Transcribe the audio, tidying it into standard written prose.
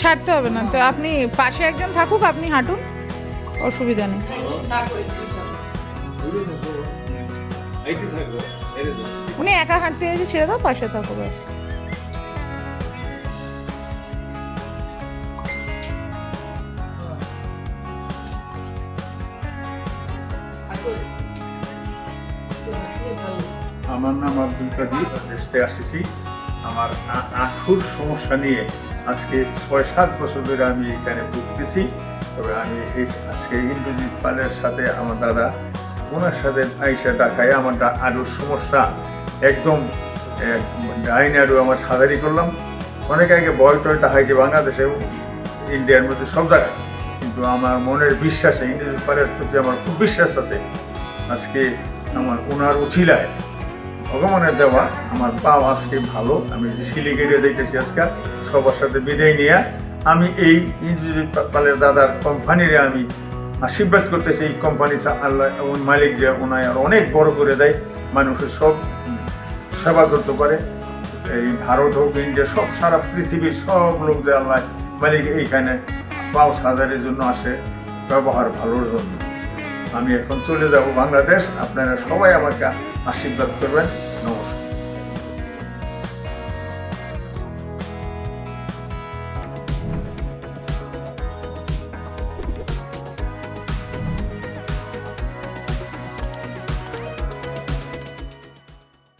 ছাড়তে হবে না তো, আপনি পাশে একজন থাকুক, আপনি হাঁটুন, অসুবিধা নেই। উনি একা হাঁটতে গেছে, ছেড়ে দাও, পাশে থাকো ব্যাস। আমার নাম আব্দুল কাদির, দেশে আসিছি। আমার আঁখুর সমস্যা নিয়ে আজকে 6-7 বছর ধরে আমি এখানে ভুগতেছি। তবে আমি আজকে ইন্দ্রজিৎ পালের সাথে আমার দাদা, ওনার সাথে আইসা দেখায় আমার আরও সমস্যা একদম ডাইন আরও আমার সার্জারি করলাম। অনেক আগে ভয় টয় দেখাইছে বাংলাদেশে, ইন্ডিয়ার মধ্যে সব জায়গায়, কিন্তু আমার মনের বিশ্বাসে ইন্দ্রজিৎ পালের প্রতি আমার খুব বিশ্বাস আছে। আজকে আমার ওনার উছিলায় ভগবানের দেওয়া আমার পাও আজকে ভালো। আমি যে শিলিগুড়ি যাইতেছি আজকে সবার সাথে বিদায় নিয়ে, আমি এই ইন্দ্রজিৎ পালের দাদার কোম্পানিরে আমি আশীর্বাদ করতেছি। এই কোম্পানি আল্লাহ এবং মালিক যে ওনায় আর অনেক বড় করে দেয়, মানুষের সব সেবা করতে পারে। এই ভারত হোক, ইন্ডিয়া, সব সারা পৃথিবীর সব লোক যে আল্লাহ মালিক এইখানে পাও সাজারের জন্য আসে, ব্যবহার ভালোর জন্য। আমি এখন চলে যাব বাংলাদেশ, আপনারা সবাই আমাকে আশীর্বাদ করবেন।